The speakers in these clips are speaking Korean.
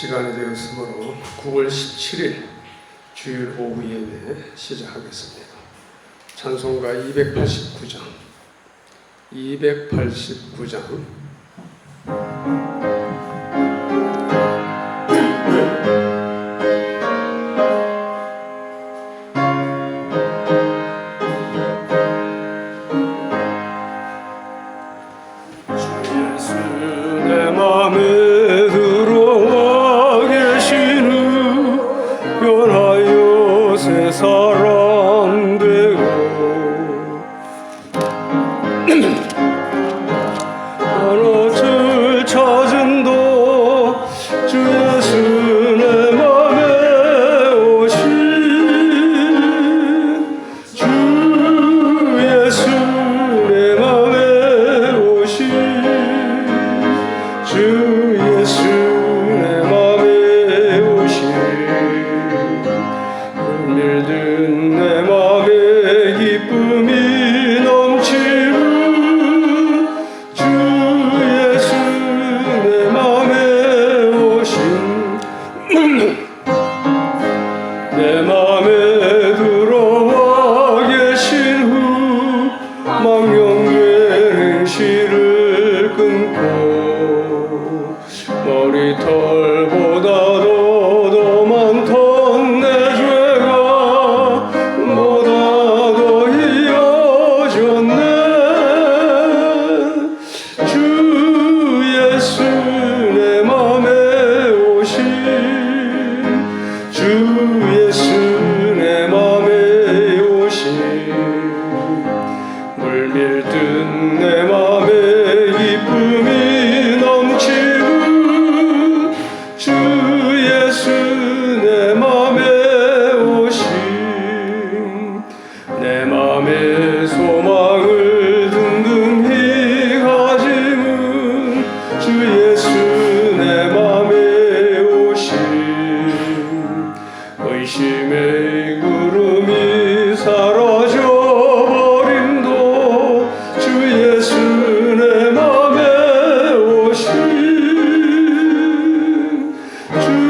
시간이 되었으므로 9월 17일 주일 오후 예배 시작하겠습니다. 찬송가 289장 주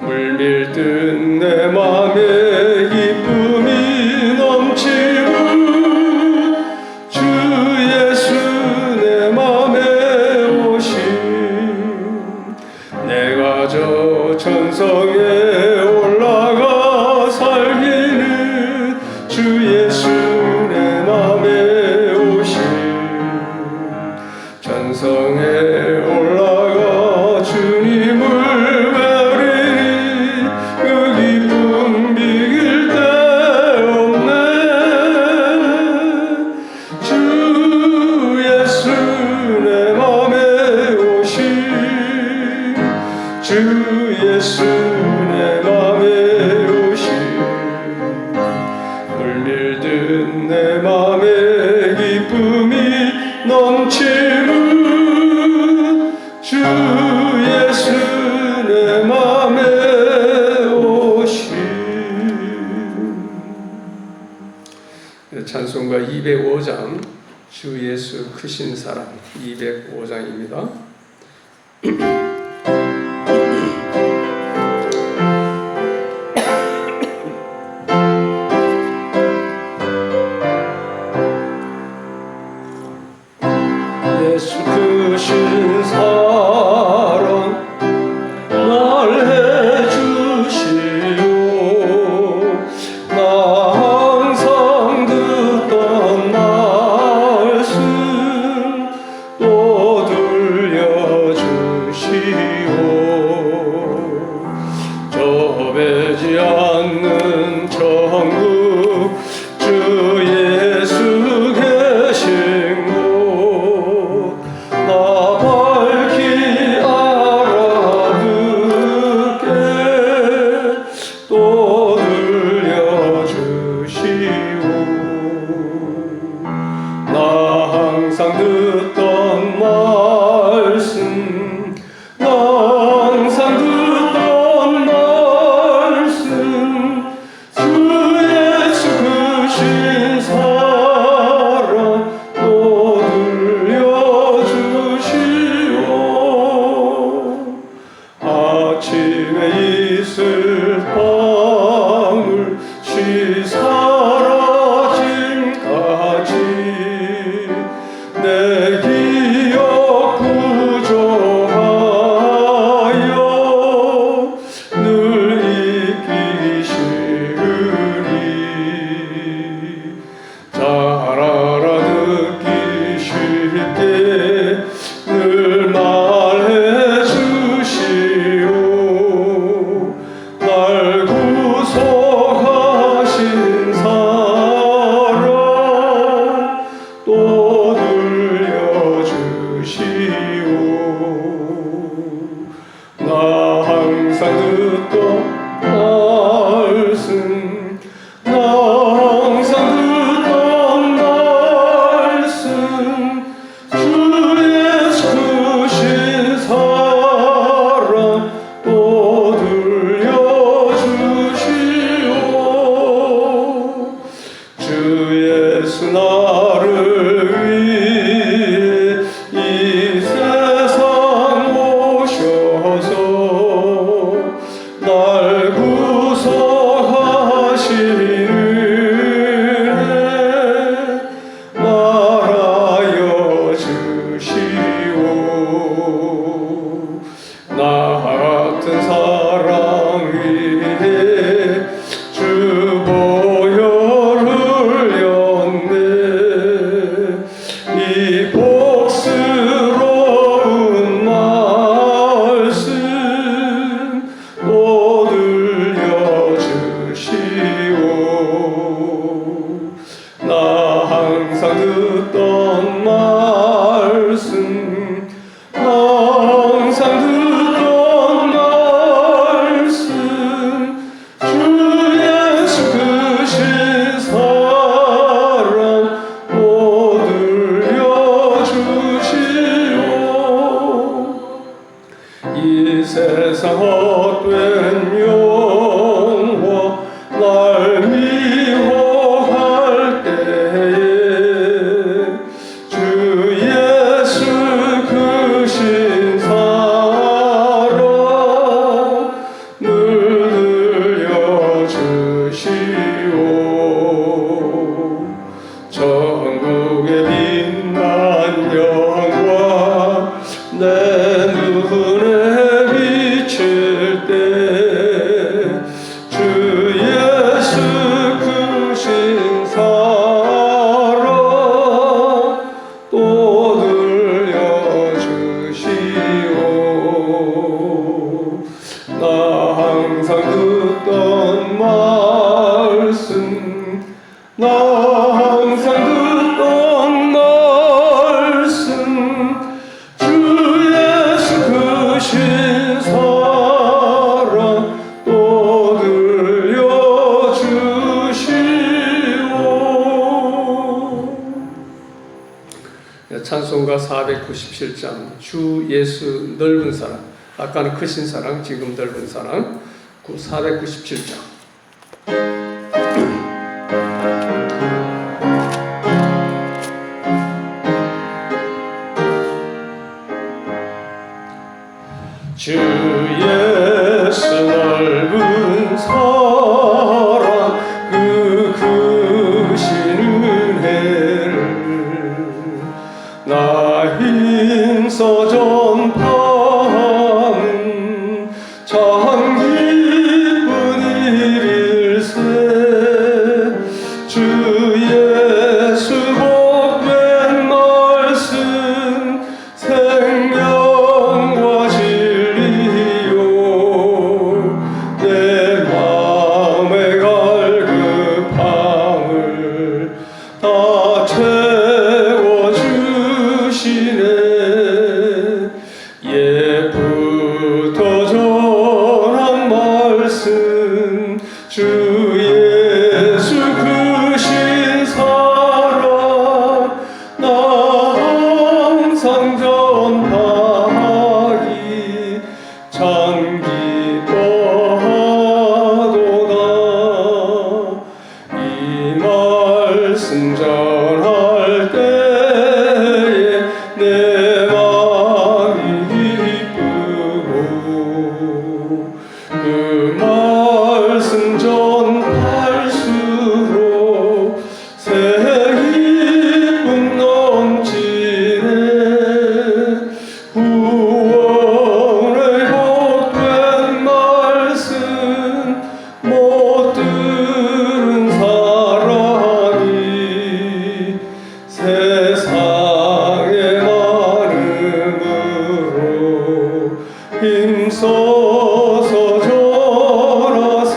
물밀듯 내 맘에 기쁨이 넘치고 주 예수 내 맘에 오심 내가 저 천성에 올라가 살기는 주 예수 내 맘에 오심 천성에 올라가 주님을 외우리니 그 기쁨 비길 데 없네 주 예수 내 맘에 오심 주 예수 내 맘에 오심 물밀듯 내 맘에 기쁨이 넘치는 주 예수 내 맘에 오심. 찬송가 205장 주 예수 크신 사랑 205장입니다. 예수 크신 사랑 말해주시오 나 항상 듣던 말씀 또 들려주시오 좁지 않는 천국 주 예수 계신 곳 나 밝히 알아듣게 또 들려주시오 나 항상 듣던 말씀 나 항상 듣던 말씀 주 예수 크신 사랑 또 들려주시오 아침에 있을 방울씨 사라짐까지 내 기억 구조하여 늘 이기시으니 잘 알아듣기 쉽게 늘 말해주시오 날 구속하신 사랑 또 들려주시오 나 항상 듣던 말씀 나 항상 듣던 말씀 주 예수 크신 사랑 또 들려주시오 주 예수 나를 위해 이 세상 오셔서 날 구속하신 은혜 말하여 주시오 나 같은 사랑 위해 주 보혈 흘렸네 이 복스러운 말씀 또 들려주시오 나 항상 듣던 말씀 항상 듣던 말씀 주 예수 크신 사랑 또 들려주시오 이 세상 헛된 영화 날 미워할 때에 주 예수 크신 사랑 나 항상 듣던 말씀, 나 항상 듣던 말씀, 주 예수 크신 사랑 또 들려주시오. 찬송가 497장 주 예수 넓은 사랑, 아까는 크신 사랑, 지금 넓은 사랑, 497장. 주 예수 넓은 사랑 그 크신 은혜를 나 힘써 전파하는 참 기쁜 일일세. 주 예수 복된 말씀 생명과 진리요 내 마음의 갈급함을 다 채워주시네. 옛부터 전한 말씀 주 예수 크신 사랑 나 항상 전하리 참 기뻐하도다. 이 말씀 전할 때에 내 마음이 기쁘고 그 말씀 전할수록 새 기쁨 넘치네. 구원의 복된 말씀 못 들은 사람이 세상의 많음으로 힘써서 전하세.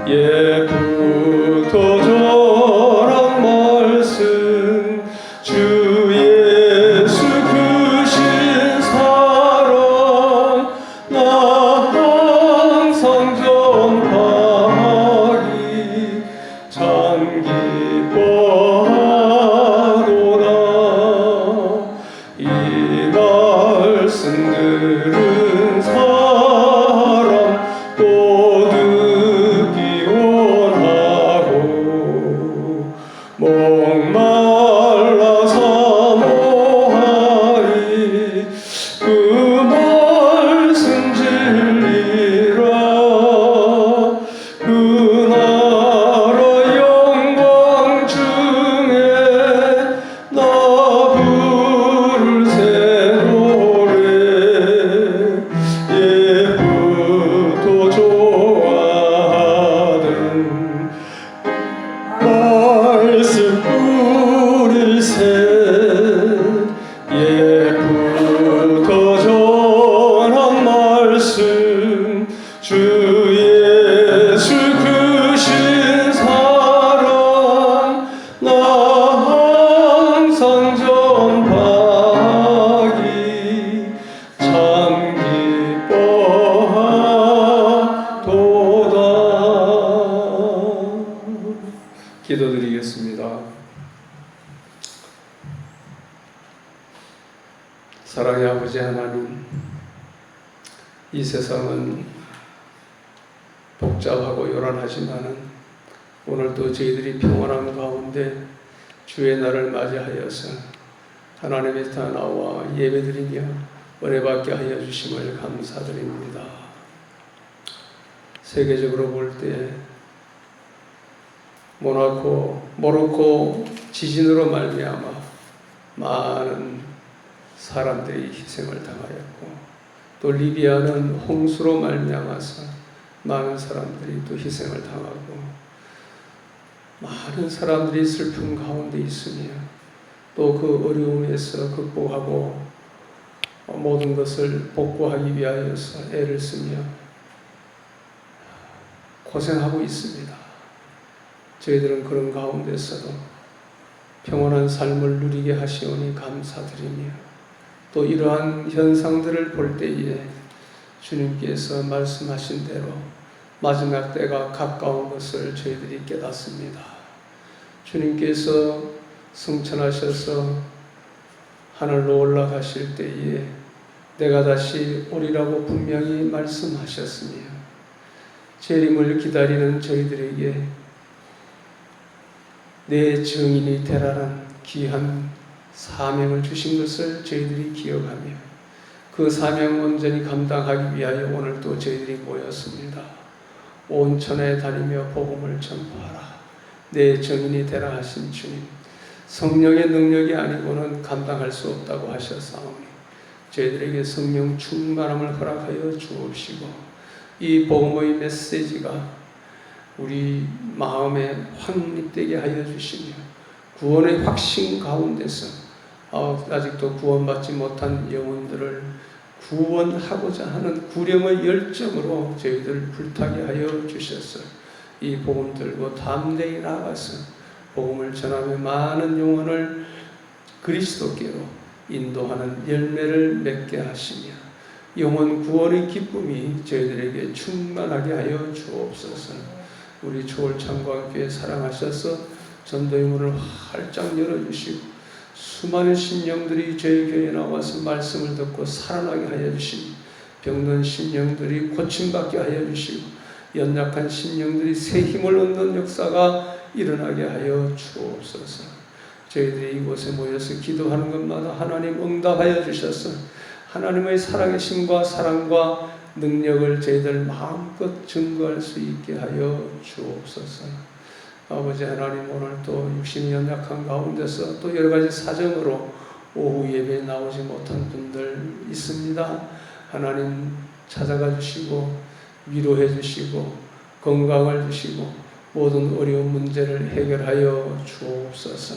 옛부터 전한 말씀 주 예수 크신 사랑 나 항상 전하리 참 기뻐하도다. 이 말씀 들은 사람 또 듣기 원하고 목말라 사모하리 그 말씀 진리라. 그 나라 영광 중에 나 부를 새 노래. 옛부터 좋아하던 말씀 부를 새. 옛부터 전한 말씀 주 예수 크신 사랑 나 항상 전하기 참 기뻐하도다. 기도드리겠습니다. 사랑의 아버지 하나님, 이 세상은 복잡하고 요란하지만은 오늘도 저희들이 평안한 가운데 주의 날을 맞이하여서 하나님의 다 나와 예배드리며 은혜받게 하여 주심을 감사드립니다. 세계적으로 볼 때 모로코 지진으로 말미암아 많은 사람들이 희생을 당하였고, 또 리비아는 홍수로 말미암아서 많은 사람들이 또 희생을 당하고, 많은 사람들이 슬픔 가운데 있으며 또 그 어려움에서 극복하고 모든 것을 복구하기 위하여서 애를 쓰며 고생하고 있습니다. 저희들은 그런 가운데서도 평온한 삶을 누리게 하시오니 감사드리며 또 이러한 현상들을 볼 때에 주님께서 말씀하신 대로 마지막 때가 가까운 것을 저희들이 깨닫습니다. 주님께서 승천하셔서 하늘로 올라가실 때에 내가 다시 오리라고 분명히 말씀하셨으며 재림을 기다리는 저희들에게 내 증인이 되라는 귀한 사명을 주신 것을 저희들이 기억하며 그 사명 온전히 감당하기 위하여 오늘 또 저희들이 모였습니다. 온 천하에 다니며 복음을 전파하라. 내 증인이 되라 하신 주님, 성령의 능력이 아니고는 감당할 수 없다고 하셨사오니 저희들에게 성령 충만함을 허락하여 주옵시고 이 복음의 메시지가 우리 마음에 확립되게 하여 주시며 구원의 확신 가운데서 아직도 구원받지 못한 영혼들을 구원하고자 하는 구령의 열정으로 저희들 불타게 하여 주셨어요. 이 복음 들고 담대히 나가서 복음을 전하며 많은 영혼을 그리스도께로 인도하는 열매를 맺게 하시며 영혼 구원의 기쁨이 저희들에게 충만하게 하여 주옵소서. 우리 초월창광교회 사랑하셔서 전도의 문을 활짝 열어주시고 수많은 심령들이 저희 교회에 나와서 말씀을 듣고 살아나게 하여 주시고 병든 심령들이 고침받게 하여 주시고 연약한 심령들이 새 힘을 얻는 역사가 일어나게 하여 주옵소서. 저희들이 이곳에 모여서 기도하는 것마다 하나님 응답하여 주셔서 하나님의 살아계심과 사랑과 능력을 저희들 마음껏 증거할 수 있게 하여 주옵소서. 아버지 하나님, 오늘 또 육신이 연약한 가운데서 또 여러 가지 사정으로 오후 예배에 나오지 못한 분들 있습니다. 하나님 찾아가 주시고 위로해 주시고 건강을 주시고 모든 어려운 문제를 해결하여 주옵소서.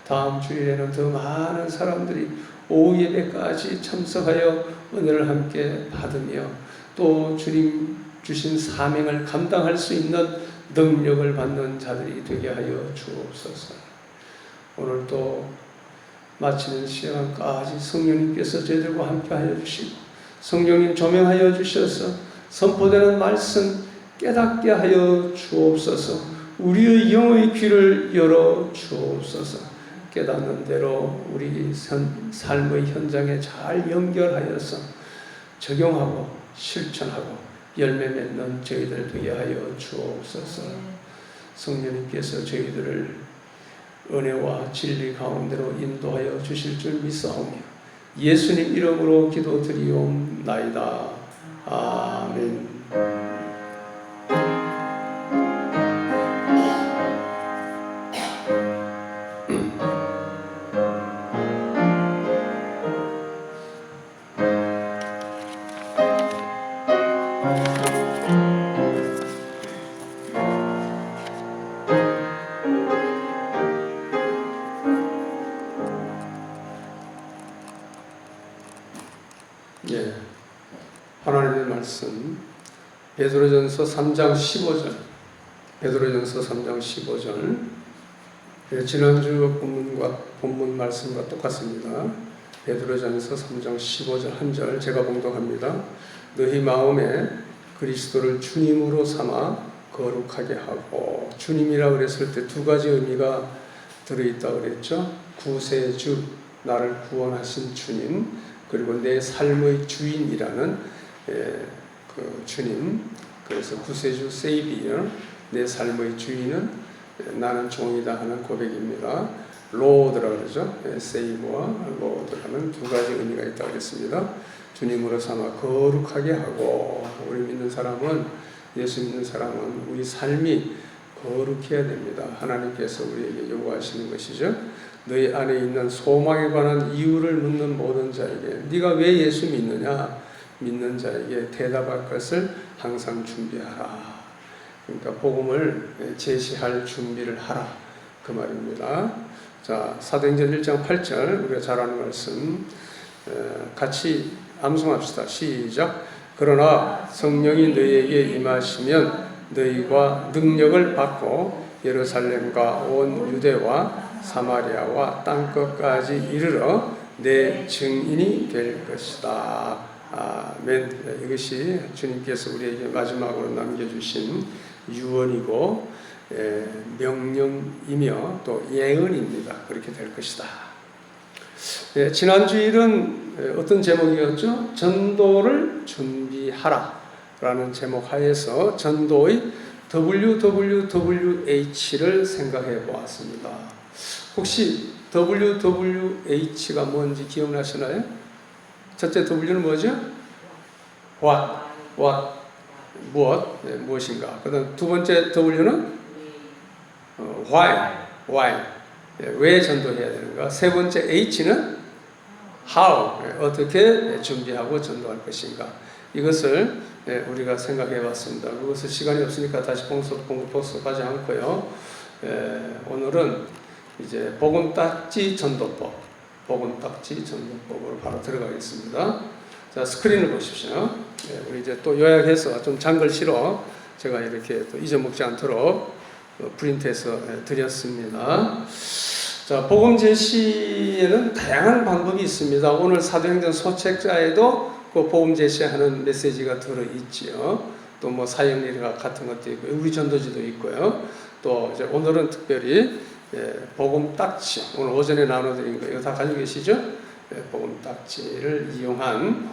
다음 주일에는 더 많은 사람들이 오후 예배까지 참석하여 은혜를 함께 받으며 또 주님 주신 사명을 감당할 수 있는 능력을 받는 자들이 되게 하여 주옵소서. 오늘 또 마치는 시간까지 성령님께서 저희들과 함께 하여 주시고 성령님 조명하여 주셔서 선포되는 말씀 깨닫게 하여 주옵소서. 우리의 영의 귀를 열어 주옵소서. 깨닫는 대로 우리 삶의 현장에 잘 연결하여서 적용하고 실천하고 열매 맺는 저희들 되게 하여 주옵소서. 성령님께서 저희들을 은혜와 진리 가운데로 인도하여 주실 줄 믿사오며 예수님 이름으로 기도드리옵나이다. 아멘. 하나님의 말씀 베드로전서 3장 15절 베드로전서 3장 15절 지난주 본문 말씀과 똑같습니다. 베드로전서 3장 15절 한 절 제가 봉독합니다. 너희 마음에 그리스도를 주님으로 삼아 거룩하게 하고, 주님이라 그랬을 때 두 가지 의미가 들어있다고 그랬죠. 구세주, 나를 구원하신 주님, 그리고 내 삶의 주인이라는 그 주님. 그래서 구세주 세이비어, 내 삶의 주인은 나는 종이다 하는 고백입니다. 로드라 그러죠. 세이버와 로드라는 두 가지 의미가 있다고 그랬습니다. 주님으로 삼아 거룩하게 하고, 우리 믿는 사람은, 예수 믿는 사람은 우리 삶이 거룩해야 됩니다. 하나님께서 우리에게 요구하시는 것이죠. 너희 안에 있는 소망에 관한 이유를 묻는 모든 자에게 네가 왜 예수 믿느냐? 믿는 자에게 대답할 것을 항상 준비하라. 그러니까 복음을 제시할 준비를 하라, 그 말입니다. 자, 사도행전 1장 8절 우리가 잘 아는 말씀, 같이 암송합시다. 시작. 그러나 성령이 너희에게 임하시면 너희가 능력을 받고 예루살렘과 온 유대와 사마리아와 땅끝까지 이르러 내 증인이 될 것이다. 아멘. 이것이 주님께서 우리에게 마지막으로 남겨주신 유언이고 명령이며 또 예언입니다. 그렇게 될 것이다. 지난주일은 어떤 제목이었죠? 전도를 준비하라 라는 제목 하에서 전도의 WWWH를 생각해 보았습니다. 혹시 WWH가 뭔지 기억나시나요? 첫째 W는 뭐죠? What, 무엇, 무엇인가. 그 다음 두 번째 W는 why, 왜 전도해야 되는가. 세 번째 H는 how, 어떻게 준비하고 전도할 것인가. 이것을 우리가 생각해 봤습니다. 그것을 시간이 없으니까 다시 복습하지 않고요. 오늘은 이제 복음딱지 전도법, 복음딱지 전도법으로 바로 들어가겠습니다. 자, 스크린을 보십시오. 우리 이제 또 요약해서 좀 장글씨로 제가 이렇게 또 잊어먹지 않도록 프린트해서 드렸습니다. 자, 복음 제시에는 다양한 방법이 있습니다. 오늘 사도행전 소책자에도 그 복음 제시하는 메시지가 들어있지요. 또 뭐 사역일과 같은 것도 있고, 우리 전도지도 있고요. 또 이제 오늘은 특별히 복음 딱지, 오늘 오전에 나눠드린 거 이거 다 가지고 계시죠? 복음 딱지를 이용한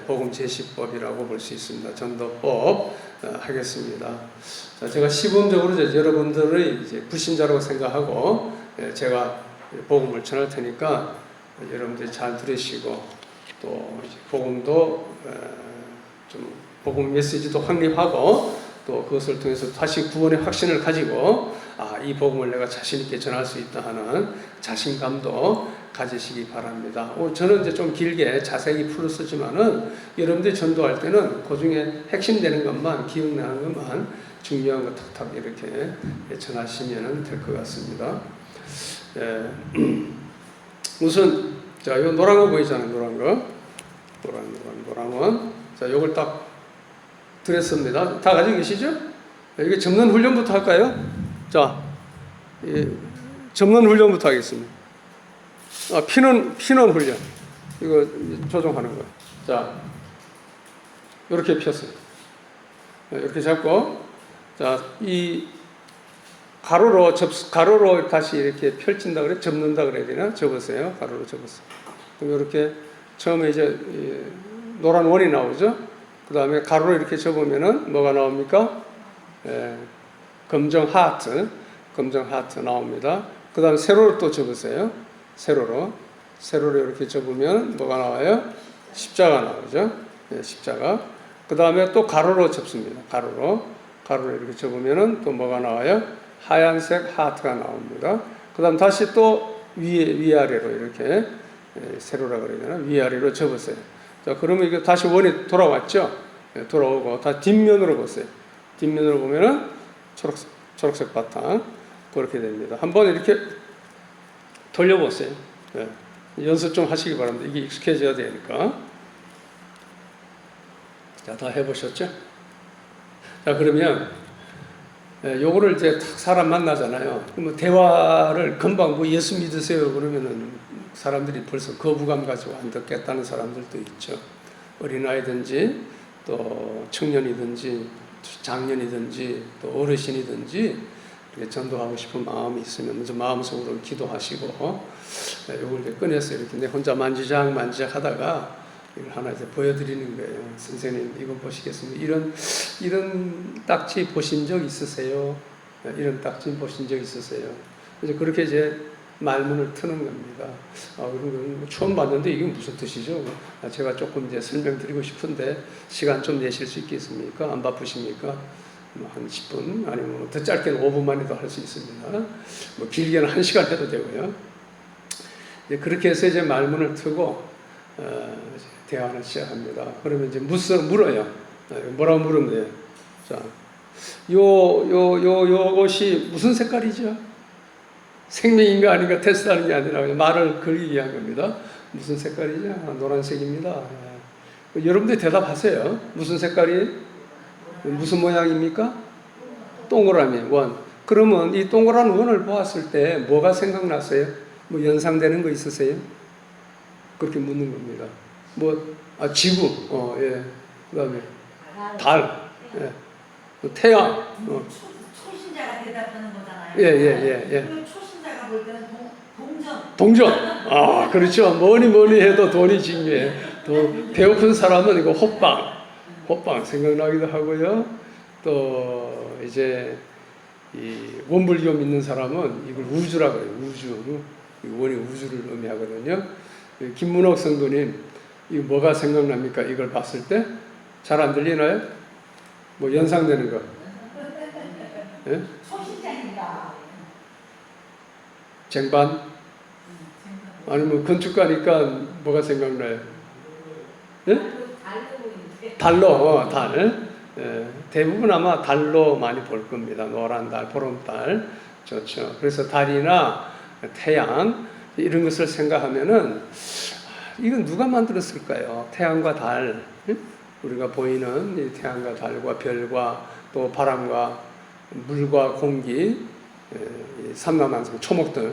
복음 제시법이라고 볼 수 있습니다. 전도법 하겠습니다. 자, 제가 시범적으로 여러분들의 이제 불신자라고 생각하고 제가 복음을 전할 테니까 여러분들이 잘 들으시고 또 복음도 좀 복음 메시지도 확립하고 또 그것을 통해서 다시 구원의 확신을 가지고 이 복음을 내가 자신 있게 전할 수 있다 하는 자신감도 가지시기 바랍니다. 저는 이제 좀 길게 자세히 풀어 쓰지만은 여러분들이 전도할 때는 그 중에 핵심되는 것만 기억나는 것만 중요한 거 탁탁 이렇게 전하시면 될 것 같습니다. 우선 자, 요 노란 거 보이잖아요. 노란 거. 노란 원. 자, 요걸 딱 드렸습니다. 다 가지고 계시죠? 이게 접는 훈련부터 할까요? 자, 접는 훈련부터 하겠습니다. 피는 훈련. 이거 조정하는 거예요. 자, 이렇게 폈어요. 이렇게 잡고, 자, 이 가로로 다시 이렇게 펼친다 그래? 접는다 그래야 되나? 접으세요. 가로로 접었어요. 그럼 이렇게 처음에 이제 노란 원이 나오죠? 그 다음에 가로로 이렇게 접으면은 뭐가 나옵니까? 검정 하트 나옵니다. 그 다음에 세로로 또 접으세요. 세로로 이렇게 접으면 뭐가 나와요? 십자가 나오죠? 십자가. 그 다음에 또 가로로 접습니다. 가로로 이렇게 접으면은 또 뭐가 나와요? 하얀색 하트가 나옵니다. 그 다음 다시 또 위아래로 이렇게 세로라 그래야 되나? 위아래로 접으세요. 자, 그러면 이게 다시 원이 돌아왔죠? 돌아오고, 다 뒷면으로 보세요. 뒷면으로 보면은 초록색 바탕. 그렇게 됩니다. 한번 이렇게 돌려보세요. 연습 좀 하시기 바랍니다. 이게 익숙해져야 되니까. 자, 다 해보셨죠? 자, 그러면, 요거를 이제 사람 만나잖아요. 그러면 대화를 금방 뭐 예수 믿으세요. 그러면은 사람들이 벌써 거부감 가지고 안 듣겠다는 사람들도 있죠. 어린아이든지 또 청년이든지 장년이든지 또 어르신이든지 이렇게 전도하고 싶은 마음이 있으면 먼저 마음속으로 기도하시고 요걸 이렇게 꺼내서 이렇게 내 혼자 만지작 하다가 이걸 하나 이제 보여드리는 거예요. 선생님 이거 보시겠습니다. 이런 딱지 보신 적 있으세요? 이런 딱지 보신 적 있으세요? 이제 그렇게 이제 말문을 트는 겁니다. 그런 거 처음 봤는데 이게 무슨 뜻이죠? 제가 조금 이제 설명드리고 싶은데 시간 좀 내실 수 있겠습니까? 안 바쁘십니까? 한 10분 아니면 더 짧게는 5분만 해도 할 수 있습니다. 뭐 길게는 1시간 해도 되고요. 이제 그렇게 해서 이제 말문을 트고 대화를 시작합니다. 그러면 이제 물어요. 뭐라고 물으면 돼요? 자, 요것이 무슨 색깔이죠? 생명인가 아닌가 테스트하는 게 아니라 그냥 말을 걸기 위한 겁니다. 무슨 색깔이냐? 노란색입니다. 여러분들 대답하세요. 무슨 색깔이? 무슨 모양입니까? 동그라미 원. 그러면 이 동그란 원을 보았을 때 뭐가 생각났어요? 뭐 연상되는 거 있으세요? 그렇게 묻는 겁니다. 지구, 예. 그다음에 달, 예. 태양. 초신자가 대답하는 거잖아요. 예. 그 초신자가 볼 때는 동전. 동전. 그렇죠. 뭐니 해도 돈이 중요해. 또 배고픈 사람은 이거 호빵 생각나기도 하고요. 또 이제 이 원불교 믿는 사람은 이걸 우주라고 해요. 우주. 원이 우주를 의미하거든요. 김문옥 성도님, 이거 뭐가 생각납니까? 이걸 봤을 때? 잘 안 들리나요? 뭐 연상되는 거. 예? 초신자입니다. 쟁반? 아니면 건축가니까 뭐가 생각나요? 예? 달로, 달. 예, 대부분 아마 달로 많이 볼 겁니다. 노란 달, 보름달. 좋죠. 그래서 달이나 태양, 이런 것을 생각하면은, 이건 누가 만들었을까요? 태양과 달. 우리가 보이는 이 태양과 달과 별과 또 바람과 물과 공기, 삼라만상, 초목들.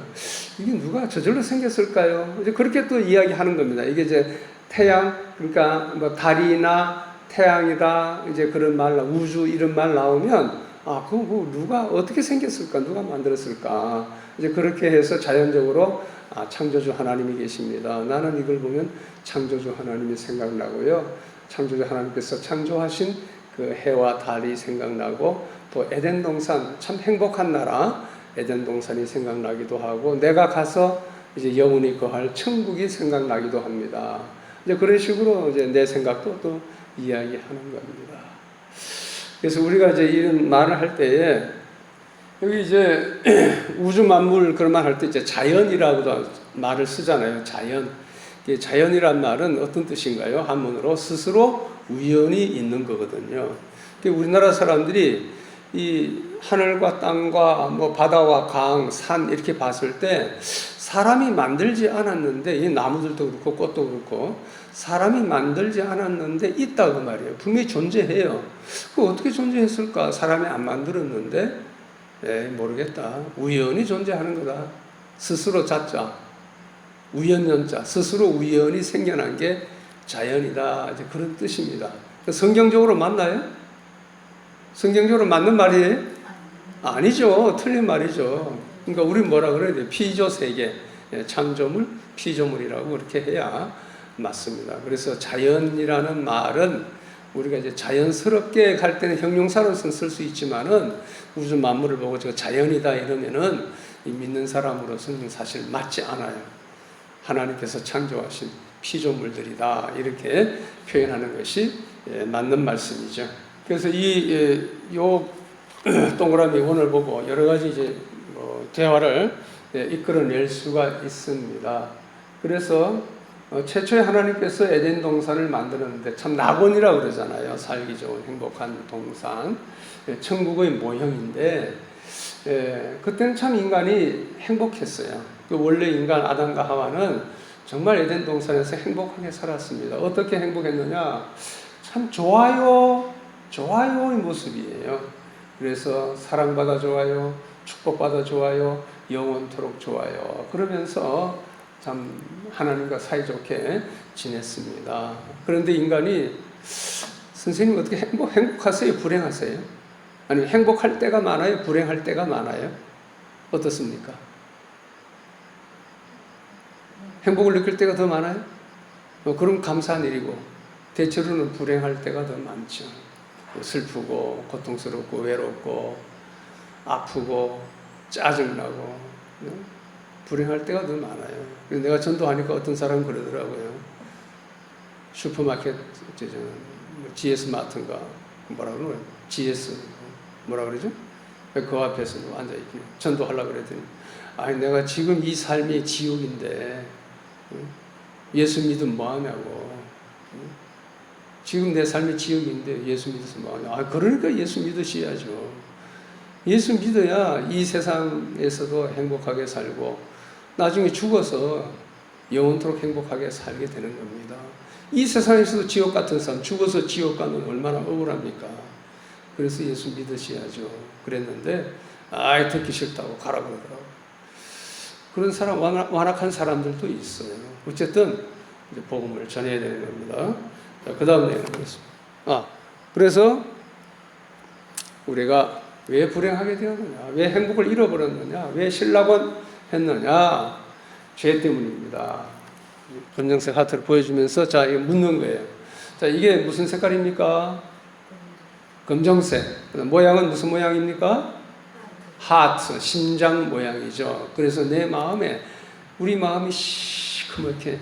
이게 누가 저절로 생겼을까요? 이제 그렇게 또 이야기하는 겁니다. 이게 이제 태양, 그러니까 뭐 달이나 태양이다, 이제 그런 말, 우주 이런 말 나오면, 그거 누가 어떻게 생겼을까? 누가 만들었을까? 이제 그렇게 해서 자연적으로 창조주 하나님이 계십니다. 나는 이걸 보면 창조주 하나님이 생각나고요. 창조주 하나님께서 창조하신 그 해와 달이 생각나고, 또 에덴 동산, 참 행복한 나라 에덴 동산이 생각나기도 하고, 내가 가서 이제 영원히 거할 천국이 생각나기도 합니다. 이제 그런 식으로 이제 내 생각도 또 이야기하는 겁니다. 그래서 우리가 이제 이런 말을 할 때에 여기 이제 우주 만물 그런 말 할 때 이제 자연이라고도 말을 쓰잖아요. 자연이란 말은 어떤 뜻인가요? 한문으로 스스로 우연히 있는 거거든요. 우리나라 사람들이 이 하늘과 땅과 뭐 바다와 강, 산 이렇게 봤을 때 사람이 만들지 않았는데, 이 나무들도 그렇고 꽃도 그렇고 사람이 만들지 않았는데 있다고 말이에요. 분명히 존재해요. 그 어떻게 존재했을까? 사람이 안 만들었는데, 모르겠다. 우연히 존재하는 거다. 스스로 자자, 우연연자, 스스로 우연히 생겨난 게 자연이다. 이제 그런 뜻입니다. 성경적으로 맞나요? 성경적으로 맞는 말이에요? 아니죠. 틀린 말이죠. 그러니까 우리 뭐라 그래야 돼요? 피조세계, 창조물, 피조물이라고 그렇게 해야 맞습니다. 그래서 자연이라는 말은 우리가 이제 자연스럽게 갈 때는 형용사로서 쓸 수 있지만은 우주 만물을 보고 저 자연이다 이러면은 이 믿는 사람으로서는 사실 맞지 않아요. 하나님께서 창조하신 피조물들이다 이렇게 표현하는 것이 맞는 말씀이죠. 그래서 요 동그라미 원을 보고 여러 가지 이제 대화를 이끌어낼 수가 있습니다. 그래서 최초에 하나님께서 에덴 동산을 만들었는데 참 낙원이라고 그러잖아요. 살기 좋은 행복한 동산, 천국의 모형인데 그때는 참 인간이 행복했어요. 원래 인간 아담과 하와는 정말 에덴 동산에서 행복하게 살았습니다. 어떻게 행복했느냐? 참 좋아요의 모습이에요. 그래서 사랑받아 좋아요, 축복받아 좋아요, 영원토록 좋아요. 그러면서 참 하나님과 사이좋게 지냈습니다. 그런데 인간이 선생님 어떻게 행복하세요? 불행하세요? 아니면 행복할 때가 많아요? 불행할 때가 많아요? 어떻습니까? 행복을 느낄 때가 더 많아요? 그럼 감사한 일이고 대체로는 불행할 때가 더 많죠. 슬프고 고통스럽고 외롭고 아프고 짜증나고 불행할 때가 더 많아요. 내가 전도하니까 어떤 사람은 그러더라고요. 슈퍼마켓 GS 마트인가 뭐라 그러나요? GS 뭐라 그러죠? 그 앞에서 앉아있기 전도하려고 그랬더니 아니 내가 지금 이 삶이 지옥인데 예수 믿으면 뭐하냐고. 지금 내 삶이 지옥인데 예수 믿어서 뭐하냐. 그러니까 예수 믿으셔야죠. 예수 믿어야 이 세상에서도 행복하게 살고 나중에 죽어서 영원토록 행복하게 살게 되는 겁니다. 이 세상에서도 지옥 같은 삶, 죽어서 지옥 가면 얼마나 억울합니까? 그래서 예수 믿으셔야죠. 그랬는데 아이 듣기 싫다고 가라 그러더라고요. 그런 사람, 완악한 사람들도 있어요. 어쨌든 이제 복음을 전해야 되는 겁니다. 그 다음 내용 보겠습니다. 그래서 우리가 왜 불행하게 되었느냐, 왜 행복을 잃어버렸느냐, 왜 신락원 했느냐, 죄 때문입니다. 검정색 하트를 보여주면서 자, 이거 묻는 거예요. 자, 이게 무슨 색깔입니까? 검정색. 모양은 무슨 모양입니까? 하트, 심장 모양이죠. 그래서 내 마음에, 우리 마음이 시커멓게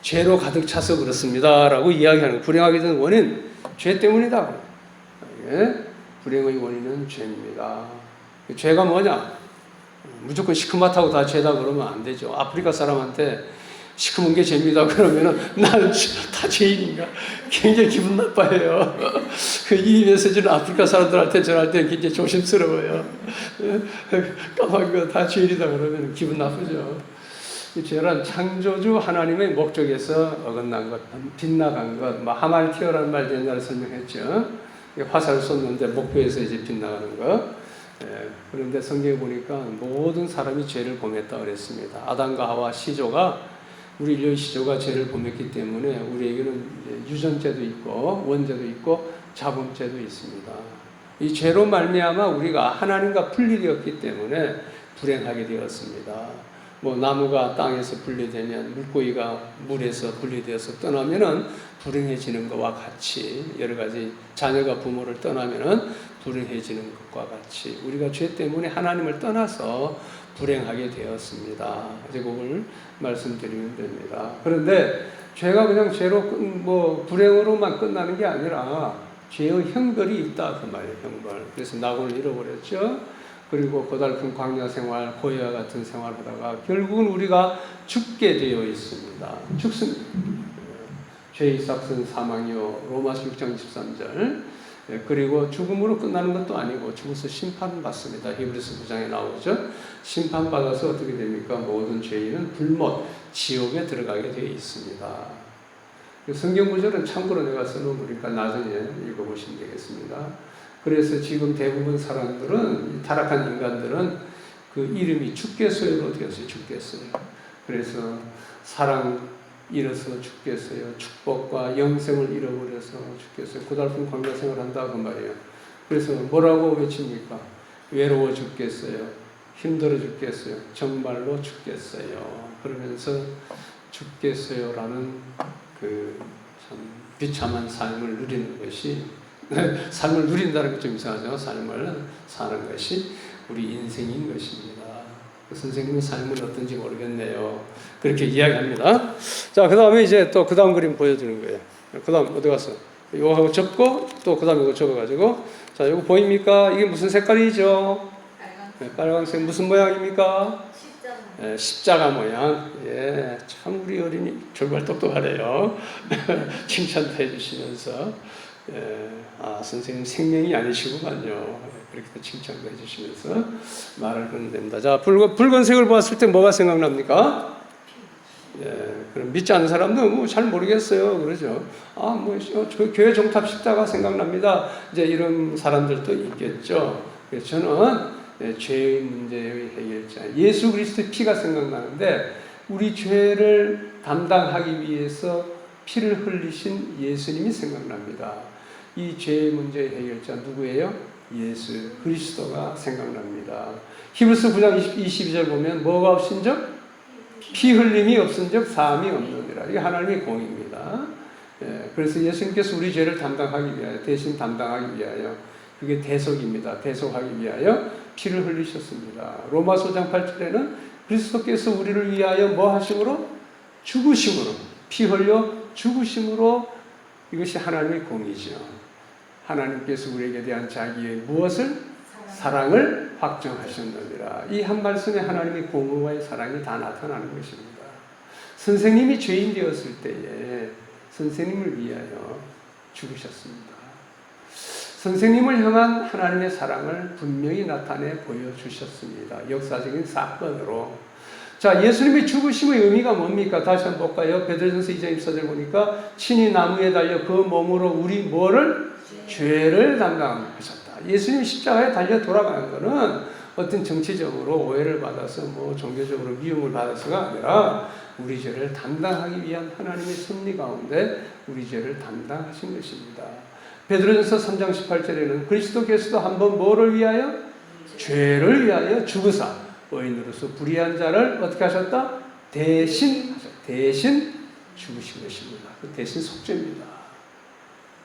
죄로 가득 차서 그렇습니다 라고 이야기하는, 불행하게 된 원인 죄 때문이다. 불행의 원인은 죄입니다. 죄가 뭐냐? 무조건 시커멓다고 다 죄다 그러면 안 되죠. 아프리카 사람한테 시커먼 게 죄입니다 그러면은 나는 다 죄인인가? 굉장히 기분 나빠해요. 이 메시지는 아프리카 사람들한테 전할 때 굉장히 조심스러워요. 까만 거 다 죄인이다 그러면 기분 나쁘죠. 죄란 창조주 하나님의 목적에서 어긋난 것, 빗나간 것, 하말티어라는 말 옛날에 설명했죠. 화살을 쏘는데 목표에서 이제 빗나가는 것. 그런데 성경에 보니까 모든 사람이 죄를 범했다 그랬습니다. 아담과 하와 시조가, 우리 인류의 시조가 죄를 범했기 때문에 우리에게는 유전죄도 있고 원죄도 있고 자범죄도 있습니다. 이 죄로 말미암아 우리가 하나님과 분리되었기 때문에 불행하게 되었습니다. 나무가 땅에서 분리되면, 물고기가 물에서 분리되어서 떠나면은 불행해지는 것과 같이, 여러 가지 자녀가 부모를 떠나면은 불행해지는 것과 같이 우리가 죄 때문에 하나님을 떠나서 불행하게 되었습니다. 이제 그걸 말씀드리면 됩니다. 그런데 죄가 그냥 죄로 불행으로만 끝나는 게 아니라 죄의 형벌이 있다 그 말이에요. 형벌. 그래서 낙원을 잃어버렸죠. 그리고 고달픈 광야 생활, 고해와 같은 생활을 하다가 결국은 우리가 죽게 되어 있습니다. 죽습니다. 죄의 삭은 사망이요. 로마서 6장 23절. 그리고 죽음으로 끝나는 것도 아니고 죽어서 심판받습니다. 히브리서 9장에 나오죠. 심판받아서 어떻게 됩니까? 모든 죄인은 불못, 지옥에 들어가게 되어 있습니다. 성경 구절은 참고로 내가 써놓으니까 나중에 읽어보시면 되겠습니다. 그래서 지금 대부분 사람들은, 타락한 인간들은 그 이름이 죽겠어요로 되었어요. 죽겠어요. 그래서 사랑 잃어서 죽겠어요. 축복과 영생을 잃어버려서 죽겠어요. 고달픈 광야 생활을 한다 그 말이에요. 그래서 뭐라고 외칩니까? 외로워 죽겠어요. 힘들어 죽겠어요. 정말로 죽겠어요. 그러면서 죽겠어요라는 그 참 비참한 삶을 누리는 것이, 삶을 누린다는 게 좀 이상하죠. 삶을 사는 것이 우리 인생인 것입니다. 선생님의 삶은 어떤지 모르겠네요. 그렇게 이야기합니다. 자, 그 다음에 이제 또 그 다음 그림 보여주는 거예요. 그 다음 어디 갔어? 이거 하고 접고 또 그 다음에 이거 접어가지고, 자, 이거 보입니까? 이게 무슨 색깔이죠? 빨간색. 무슨 모양입니까? 십자가 모양. 예, 참 우리 어린이 정말 똑똑하네요. 칭찬도 해주시면서, 선생님 생명이 아니시구만요. 그렇게 칭찬도 해주시면서 말을 하면 됩니다. 자, 붉은색을 보았을 때 뭐가 생각납니까? 그럼 믿지 않는 사람도 잘 모르겠어요. 그러죠. 저 교회 정탑 십자가 생각납니다. 이제 이런 사람들도 있겠죠. 그래서 저는 죄의 문제의 해결자 예수 그리스도의 피가 생각나는데, 우리 죄를 담당하기 위해서 피를 흘리신 예수님이 생각납니다. 이 죄의 문제의 해결자 누구예요? 예수 그리스도가 생각납니다. 히브리서 9장 22절 보면 뭐가 없은적? 피 흘림이 없은적 사함이 없느니라. 이게 하나님의 공입니다. 그래서 예수님께서 우리 죄를 담당하기 위하여, 대신 담당하기 위하여, 그게 대속입니다. 대속하기 위하여 피를 흘리셨습니다. 로마서 5장 8절에는 그리스도께서 우리를 위하여 뭐 하심으로? 죽으심으로, 피 흘려 죽으심으로, 이것이 하나님의 공이죠. 하나님께서 우리에게 대한 자기의 무엇을? 사랑을 확정하셨느니라. 이 한 말씀에 하나님의 공의와의 사랑이 다 나타나는 것입니다. 선생님이 죄인 되었을 때에 선생님을 위하여 죽으셨습니다. 선생님을 향한 하나님의 사랑을 분명히 나타내 보여주셨습니다. 역사적인 사건으로. 자, 예수님의 죽으심의 의미가 뭡니까? 다시 한번 볼까요? 베드로전서 2장 24절 보니까 친히 나무에 달려 그 몸으로 우리 뭐를? 죄를 담당하셨다. 예수님이 십자가에 달려 돌아가는 것은 어떤 정치적으로 오해를 받아서 뭐 종교적으로 미움을 받아서가 아니라 우리 죄를 담당하기 위한 하나님의 섭리 가운데 우리 죄를 담당하신 것입니다. 베드로전서 3장 18절에는 그리스도께서도 한번 뭐를 위하여? 죄를 위하여 죽으사 의인으로서 불의한 자를 어떻게 하셨다? 대신 죽으신 것입니다. 그 대신 속죄입니다.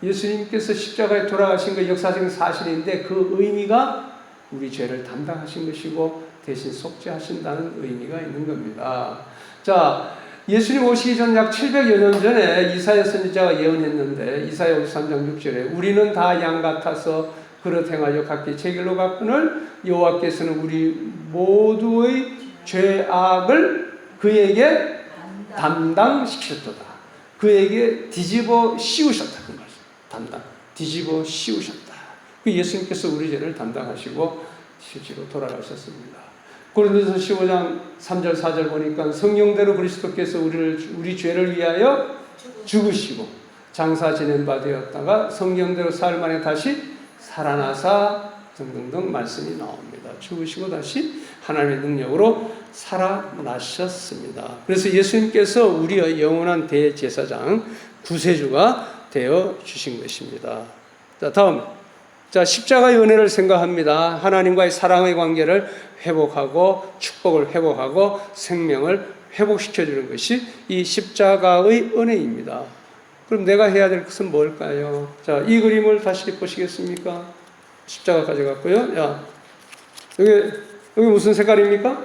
예수님께서 십자가에 돌아가신 것 역사적인 사실인데 그 의미가 우리 죄를 담당하신 것이고 대신 속죄하신다는 의미가 있는 겁니다. 자, 예수님 오시기 전 약 700여 년 전에 이사야 선지자가 예언했는데 이사야 53장 6절에 우리는 다 양 같아서 그릇 행하여 각기 제 길로 갔거늘 여호와께서는 우리 모두의 죄악을 그에게 담당시켰도다. 그에게 뒤집어 씌우셨다. 그 말씀. 뒤집어 씌우셨다. 그 예수님께서 우리 죄를 담당하시고 실제로 돌아가셨습니다. 고린도서 15장 3절 4절 보니까 성령대로 그리스도께서 우리 죄를 위하여 죽으시고 장사 지낸 바 되었다가 성령대로 사흘 만에 다시 살아나사 등등등 말씀이 나옵니다. 죽으시고 다시 하나님의 능력으로 살아나셨습니다. 그래서 예수님께서 우리의 영원한 대제사장 구세주가 되어 주신 것입니다. 자, 다음. 자, 십자가의 은혜를 생각합니다. 하나님과의 사랑의 관계를 회복하고 축복을 회복하고 생명을 회복시켜주는 것이 이 십자가의 은혜입니다. 그럼 내가 해야 될 것은 뭘까요? 자, 이 그림을 다시 보시겠습니까? 십자가 가져갔고요. 야, 여기 무슨 색깔입니까?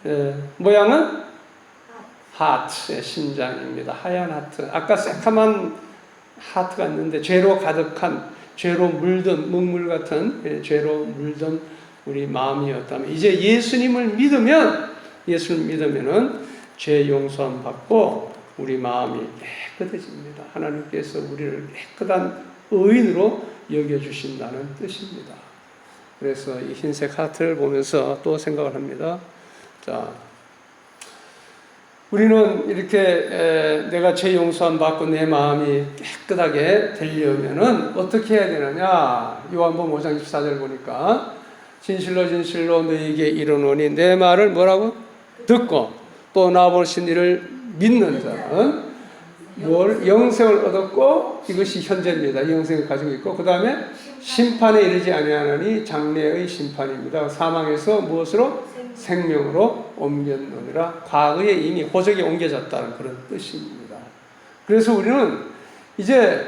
예, 모양은 하트의 심장입니다. 하얀 하트. 아까 새카만 하트가 있는데 죄로 가득한 죄로 물든 먹물 같은 죄로 물든 우리 마음이었다면 이제 예수님을 믿으면은 죄 용서함 받고 우리 마음이 깨끗해집니다. 하나님께서 우리를 깨끗한 의인으로 여겨주신다는 뜻입니다. 그래서 이 흰색 하트를 보면서 또 생각을 합니다. 자, 우리는 이렇게 내가 죄 용서함 받고 내 마음이 깨끗하게 되려면은 어떻게 해야 되느냐? 요한복음 5장 24절 보니까 진실로 진실로 너에게 이르노니 내 말을 뭐라고? 듣고 또 나보신 이를 믿는 자는 영생을 얻었고 이것이 현재입니다. 영생을 가지고 있고 그 다음에 심판에 이르지 아니하나니 장래의 심판입니다. 사망에서 무엇으로? 생명으로 옮겼느니라. 과거에 이미 호적이 옮겨졌다는 그런 뜻입니다. 그래서 우리는 이제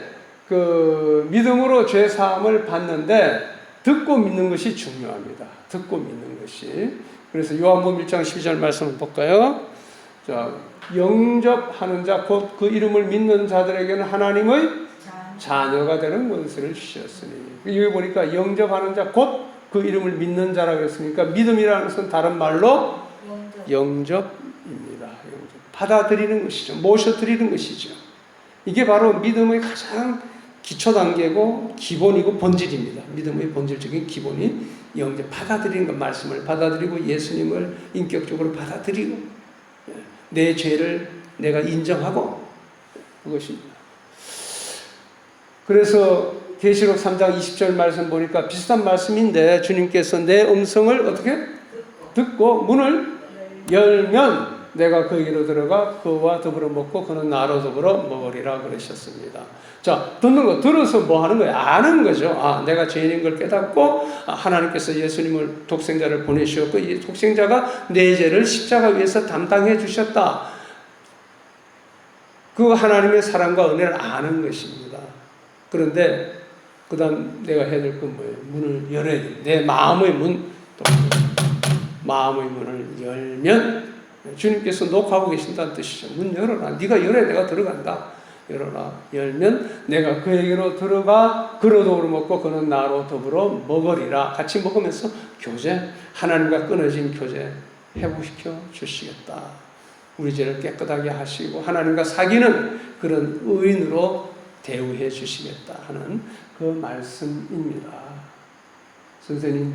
그 믿음으로 죄 사함을 받는데 듣고 믿는 것이 중요합니다. 듣고 믿는 것이. 그래서 요한복음 1장 12절 말씀을 볼까요? 자, 영접하는 자, 곧 그 이름을 믿는 자들에게는 하나님의 자녀가 되는 권세를 주셨으니. 여기 보니까 영접하는 자, 곧 그 이름을 믿는 자라고 했으니까 믿음이라는 것은 다른 말로 영접입니다. 영접. 받아들이는 것이죠. 모셔드리는 것이죠. 이게 바로 믿음의 가장 기초 단계고 기본이고 본질입니다. 믿음의 본질적인 기본이 영접, 받아들이는 것, 말씀을 받아들이고 예수님을 인격적으로 받아들이고 내 죄를 내가 인정하고 그것입니다. 그래서 계시록 3장 20절 말씀 보니까 비슷한 말씀인데 주님께서 내 음성을 어떻게? 듣고 문을 열면 내가 그에게로 들어가 그와 더불어 먹고 그는 나로 더불어 먹으리라 그러셨습니다. 자, 듣는 거, 들어서 뭐 하는 거예요? 아는 거죠. 아, 내가 죄인인 걸 깨닫고 하나님께서 예수님을 독생자를 보내주셨고 이 독생자가 내 죄를 십자가 위에서 담당해 주셨다. 그 하나님의 사랑과 은혜를 아는 것입니다. 그런데 그 다음 내가 해야 될 건 뭐예요? 문을 열어야 돼. 내 마음의 문, 마음의 문을 열면 주님께서 녹화하고 계신다는 뜻이죠. 문 열어라. 네가 열어야 내가 들어간다. 열어라. 열면 내가 그에게로 들어가 그로 더불어 먹고 그는 나로 더불어 먹으리라. 같이 먹으면서 교제, 하나님과 끊어진 교제 회복시켜 주시겠다. 우리 죄를 깨끗하게 하시고 하나님과 사귀는 그런 의인으로 대우해 주시겠다 하는 그 말씀입니다. 선생님,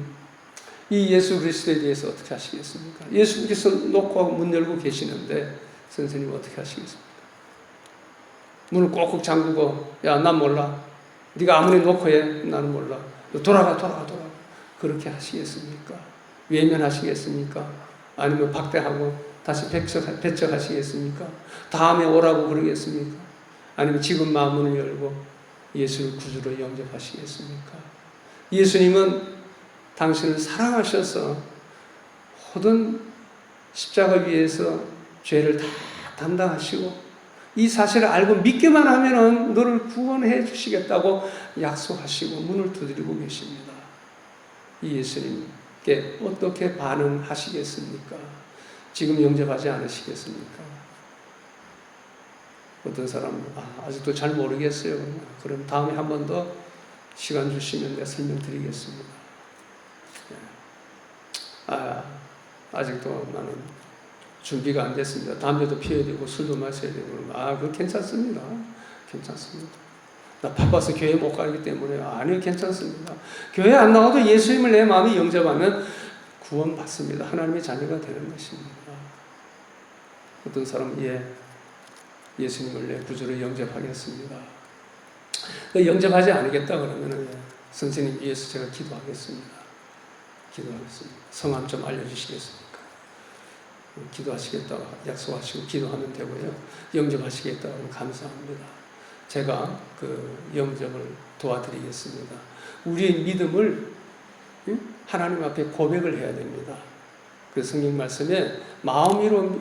이 예수 그리스도에 대해서 어떻게 하시겠습니까? 예수님께서 놓고 문 열고 계시는데 선생님 어떻게 하시겠습니까? 문을 꼭꼭 잠그고 야, 난 몰라. 네가 아무리 놓고 해. 나는 몰라. 돌아가. 그렇게 하시겠습니까? 외면하시겠습니까? 아니면 박대하고 다시 배척하시겠습니까? 다음에 오라고 그러겠습니까? 아니면 지금 마음을 열고 예수를 구주로 영접하시겠습니까? 예수님은 당신을 사랑하셔서 모든 십자가 위에서 죄를 다 담당하시고 이 사실을 알고 믿기만 하면은 너를 구원해 주시겠다고 약속하시고 문을 두드리고 계십니다. 이 예수님께 어떻게 반응하시겠습니까? 지금 영접하지 않으시겠습니까? 어떤 사람은 아직도 잘 모르겠어요. 그럼 다음에 한 번 더 시간 주시면 내가 설명드리겠습니다. 아직도 나는 준비가 안 됐습니다. 담배도 피워야 되고 술도 마셔야 되고 그거 괜찮습니다. 나 바빠서 교회 못 가기 때문에 아니요, 괜찮습니다. 교회 안 나와도 예수님을 내 마음에 영접하면 구원받습니다. 하나님의 자녀가 되는 것입니다. 어떤 사람은 예수님을 내 구주로 영접하겠습니다. 영접하지 않겠다 그러면 선생님 위해서 제가 기도하겠습니다. 성함 좀 알려주시겠습니까? 기도하시겠다고 약속하시고 기도하면 되고요. 영접하시겠다고 하면 감사합니다. 제가 그 영접을 도와드리겠습니다. 우리의 믿음을 하나님 앞에 고백을 해야 됩니다. 그 성경 말씀에 마음으로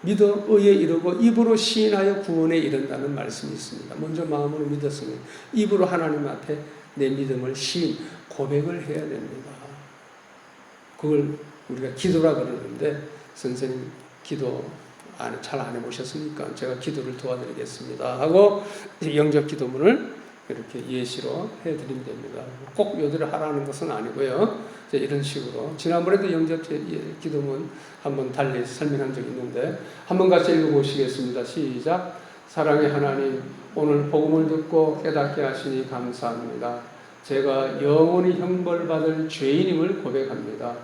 믿어 의에 이르고 입으로 시인하여 구원에 이른다는 말씀이 있습니다. 먼저 마음으로 믿었으면 입으로 하나님 앞에 내 믿음을 고백을 해야 됩니다. 그걸 우리가 기도라 그러는데 선생님 기도 잘 안 해보셨습니까? 제가 기도를 도와드리겠습니다 하고 영접 기도문을 이렇게 예시로 해드리면 됩니다. 꼭 요대로 하라는 것은 아니고요. 이런 식으로 지난번에도 영접 기도문 한번 달리 설명한 적이 있는데 한번 같이 읽어보시겠습니다. 시작. 사랑의 하나님, 오늘 복음을 듣고 깨닫게 하시니 감사합니다. 제가 영원히 형벌받을 죄인임을 고백합니다.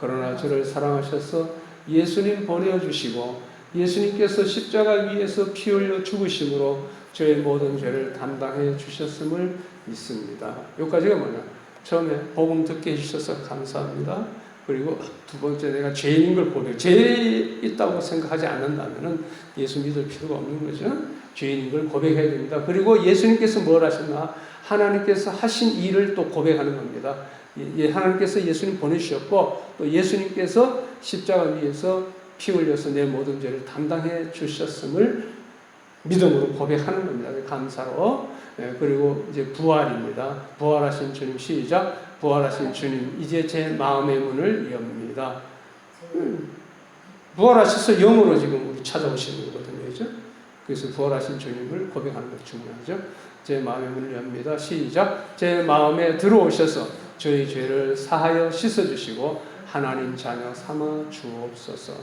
그러나 저를 사랑하셔서 예수님 보내주시고 예수님께서 십자가 위에서 피 흘려 죽으심으로 저의 모든 죄를 담당해 주셨음을 믿습니다. 여기까지가 뭐냐? 처음에 복음 듣게 해주셔서 감사합니다. 그리고 두 번째 내가 죄인인 걸 고백. 죄 있다고 생각하지 않는다면 예수 믿을 필요가 없는 거죠. 죄인인 걸 고백해야 됩니다. 그리고 예수님께서 뭘 하셨나? 하나님께서 하신 일을 또 고백하는 겁니다. 하나님께서 예수님 보내주셨고 또 예수님께서 십자가 위에서 피 흘려서 내 모든 죄를 담당해 주셨음을 믿음으로 고백하는 겁니다. 감사로. 그리고 이제 부활입니다. 부활하신 주님, 시작. 부활하신 주님, 이제 제 마음의 문을 엽니다. 부활하셔서 영으로 지금 우리 찾아오시는 거거든요. 그죠? 그래서 부활하신 주님을 고백하는 것 중요하죠. 제 마음의 문을 엽니다. 시작. 제 마음에 들어오셔서 저희 죄를 사하여 씻어주시고 하나님 자녀 삼아 주옵소서.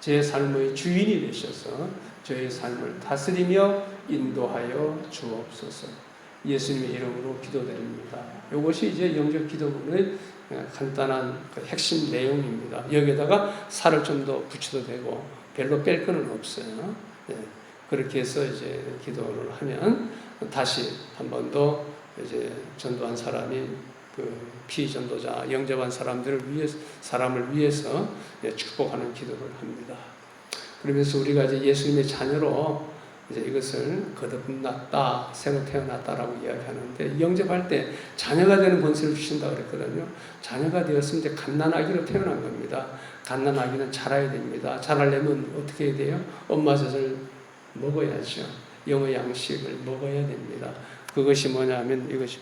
제 삶의 주인이 되셔서 저의 삶을 다스리며 인도하여 주옵소서. 예수님의 이름으로 기도드립니다. 이것이 이제 영접 기도문의 간단한 핵심 내용입니다. 여기에다가 살을 좀 더 붙여도 되고 별로 뺄 거는 없어요. 그렇게 해서 이제 기도를 하면 다시 한 번 더 이제 전도한 사람이 그 피전도자 영접한 사람을 위해서 축복하는 기도를 합니다. 그러면서 우리가 이제 예수님의 자녀로 이제 이것을 거듭났다, 새로 태어났다라고 이야기하는데 영접할 때 자녀가 되는 권세를 주신다 그랬거든요. 자녀가 되었으면 이제 갓난아기로 태어난 겁니다. 갓난아기는 자라야 됩니다. 자라려면 어떻게 해야 돼요? 엄마 젖을 먹어야죠. 영어 양식을 먹어야 됩니다. 그것이 뭐냐면 이것이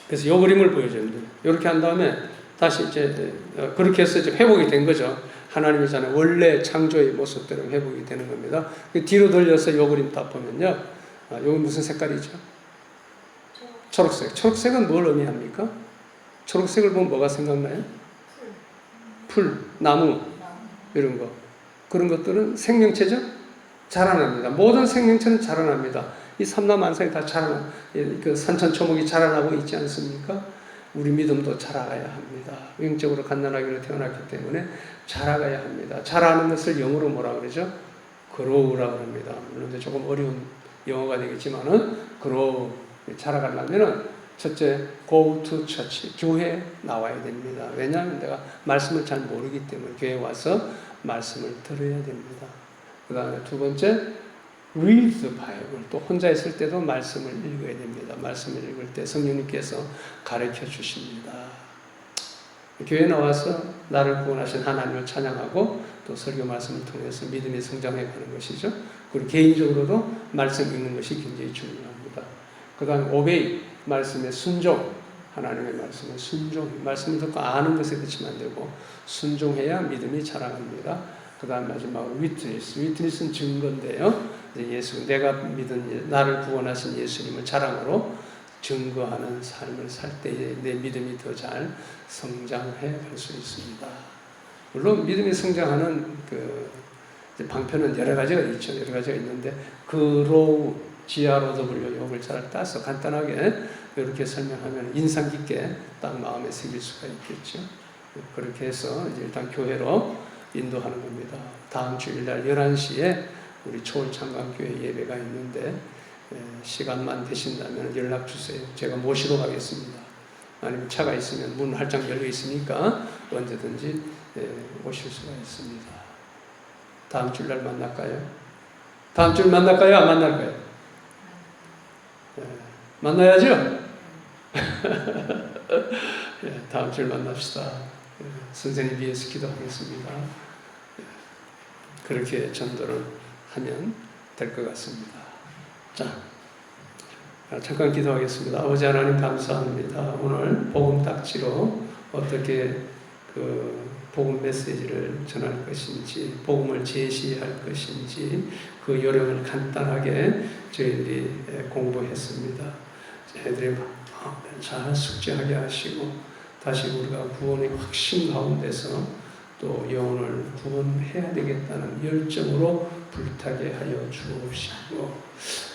그래서 이 그림을 보여줍니다. 이렇게 한 다음에 다시 이제 그렇게 해서 이제 회복이 된 거죠. 하나님의 자녀 원래 창조의 모습대로 회복이 되는 겁니다. 뒤로 돌려서 이 그림 딱 보면요. 이건 무슨 색깔이죠? 초록색. 초록색은 뭘 의미합니까? 초록색을 보면 뭐가 생각나요? 풀, 나무 이런 거. 그런 것들은 생명체죠? 자라납니다. 모든 생명체는 자라납니다. 이 삼라만상이 다 그 산천초목이 자라나고 있지 않습니까? 우리 믿음도 자라가야 합니다. 영적으로 갓난아기로 태어났기 때문에 자라가야 합니다. 자라는 것을 영어로 뭐라 그러죠? grow라 그럽니다. 물론 조금 어려운 영어가 되겠지만은 grow, 자라가려면은 첫째, go to church, 교회에 나와야 됩니다. 왜냐하면 내가 말씀을 잘 모르기 때문에 교회에 와서 말씀을 들어야 됩니다. 그 다음에 두 번째, read the Bible. 또 혼자 있을 때도 말씀을 읽어야 됩니다. 말씀을 읽을 때 성령님께서 가르쳐 주십니다. 교회에 나와서 나를 구원하신 하나님을 찬양하고 또 설교 말씀을 통해서 믿음이 성장해 가는 것이죠. 그리고 개인적으로도 말씀 읽는 것이 굉장히 중요합니다. 그 다음에 obey, 말씀의 순종, 하나님의 말씀에 순종, 말씀을 듣고 아는 것에 그치면 안 되고 순종해야 믿음이 자라갑니다. 그 다음 마지막으로 witness, witness는 증거인데요. 예수, 내가 믿은 나를 구원하신 예수님을 자랑으로 증거하는 삶을 살 때에 내 믿음이 더 잘 성장해 갈 수 있습니다. 물론 믿음이 성장하는 그 방편은 여러 가지가 있죠. 여러 가지가 있는데 그로 GROW 욕을 잘 따서 간단하게 이렇게 설명하면 인상 깊게 딱 마음에 새길 수가 있겠죠. 그렇게 해서 이제 일단 교회로 인도하는 겁니다. 다음 주일날 11시에 우리 초월창강교회 예배가 있는데 시간만 되신다면 연락 주세요. 제가 모시러 가겠습니다. 아니면 차가 있으면 문 활짝 열려 있으니까 언제든지 오실 수가 있습니다. 다음 주일날 만날까요? 다음 주일 만날까요? 안 만날까요? 만나야죠? 다음 주일 만납시다. 선생님 위해서 기도하겠습니다. 그렇게 전도를 하면 될 것 같습니다. 자, 잠깐 기도하겠습니다. 아버지 하나님 감사합니다. 오늘 복음 딱지로 어떻게 그 복음 메시지를 전할 것인지, 복음을 제시할 것인지 그 요령을 간단하게 저희들이 공부했습니다. 저희들이 잘 숙지하게 하시고 다시 우리가 구원의 확신 가운데서 또 영혼을 구원해야 되겠다는 열정으로 불타게 하여 주옵시고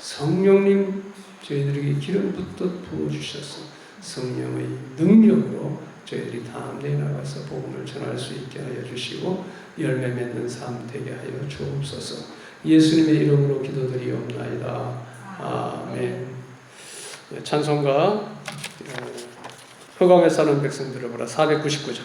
성령님 저희들에게 기름부터 부어주셔서 성령의 능력으로 저희들이 다음에 나가서 복음을 전할 수 있게 하여 주시고 열매 맺는 삶 되게 하여 주옵소서. 예수님의 이름으로 기도드리옵나이다. 아멘. 찬송가 흑암에 사는 백성들을 보라 499장.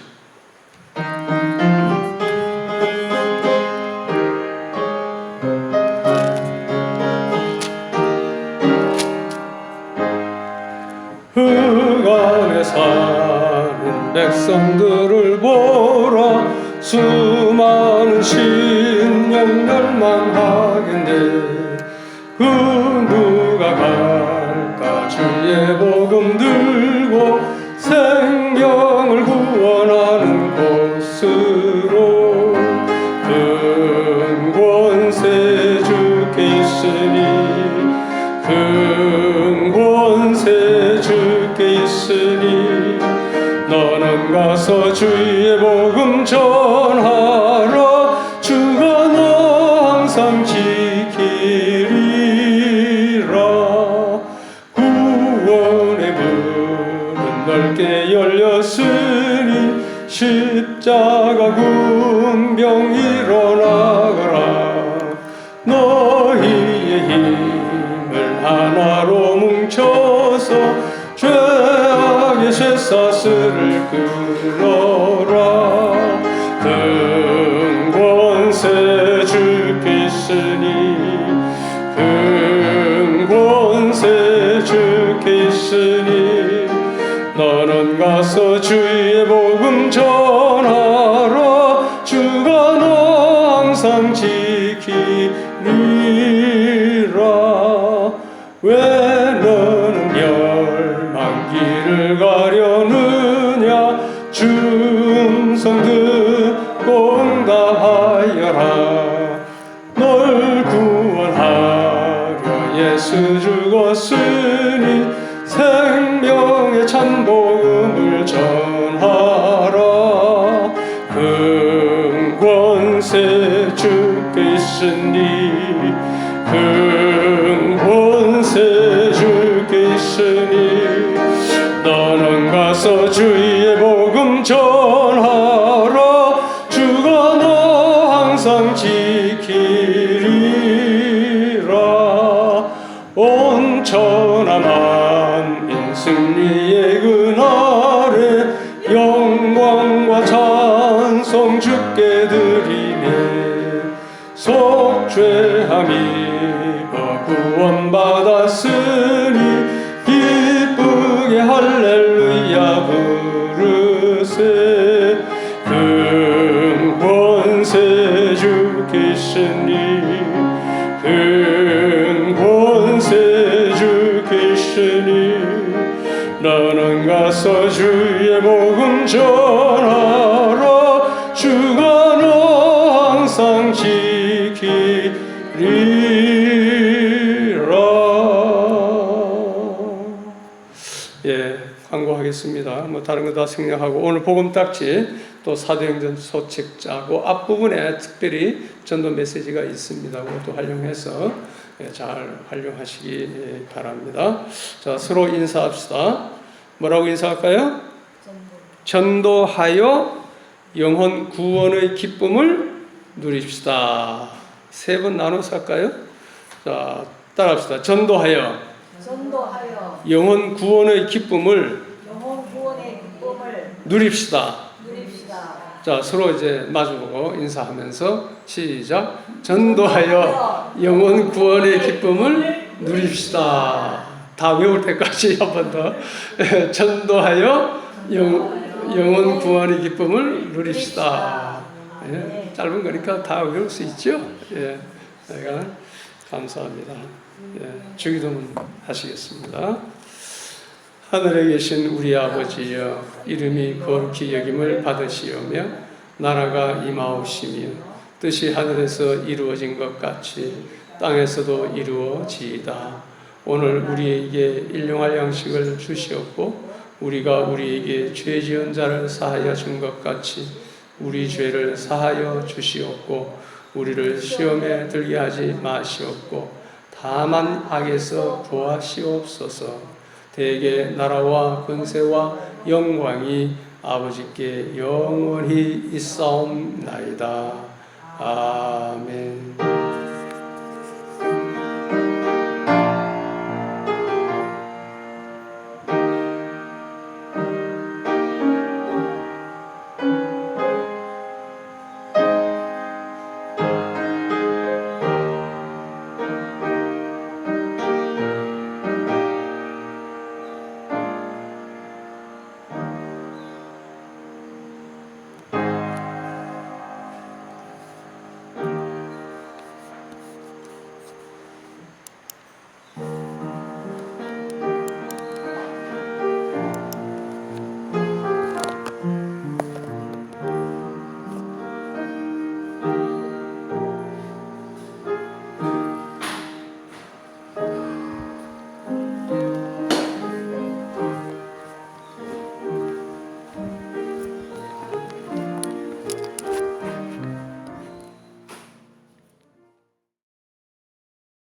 흑암에 사는 백성들을 보라 수많은 신령 멸망하겠네. 그 누가 갈까 주의 복음 들고 생명을 구원하는 곳으로. 큰 권세 주께 있으니 큰 권세 주께 있으니 너는 가서 주의 복음 전하라. 주가 너 항상 지키리라. 구원의 문은 넓게 열렸으니 십자가 군병 일어나거라. 너희의 힘을 하나로 뭉쳐서 죄악의 쇠사슬을 끊어라. 큰 권세 주께 있으니 큰 권세 주께 있으니 너는 가서 주의 복음 전하라. 주가 너 항상 지키리라. 왜 너는 멸망길을 가려느냐. 충성 듣고 응답하여라. 널 구원하려 예수 죽었으니 생명의 참복음을 전하라. 큰 권세 주께 있으니 큰 권세 주께 있으니 너는 가서 전함한 승리의 그날에 영광과 찬송 주께 드리네. 속죄함이로 구원받았으니 기쁘게 할렐루야 부르세. 근권세 주께시니 근권세 주께시니 나는 가서 주의 복음 전하라. 주가 너 항상 지키리라. 예, 광고하겠습니다. 뭐 다른 거 다 생략하고 오늘 복음 딱지 또 사도행전서 책자고 앞부분에 특별히 전도 메시지가 있습니다. 그것도 활용해서 잘 활용하시기 바랍니다. 자, 서로 인사합시다. 뭐라고 인사할까요? 전도하여 영혼 구원의 기쁨을 누립시다. 세 번 나눠서 할까요? 자, 따라합시다. 전도하여 영혼 구원의 기쁨을 누립시다. 자, 서로 이제 마주보고 인사하면서 시작. 전도하여 영혼 구원의 기쁨을 누립시다. 다 외울 때까지 한 번 더. 전도하여 영혼 구원의 기쁨을 누립시다. 예, 짧은 거니까 다 외울 수 있죠. 예, 내가 감사합니다. 예, 주기도문 하시겠습니다. 하늘에 계신 우리 아버지여, 이름이 거룩히 여김을 받으시오며 나라가 임하옵시며 뜻이 하늘에서 이루어진 것 같이 땅에서도 이루어지이다. 오늘 우리에게 일용할 양식을 주시옵고 우리가 우리에게 죄 지은 자를 사하여 준 것 같이 우리 죄를 사하여 주시옵고 우리를 시험에 들게 하지 마시옵고 다만 악에서 구하시옵소서. 대개 나라와 권세와 영광이 아버지께 영원히 있사옵나이다. 아멘.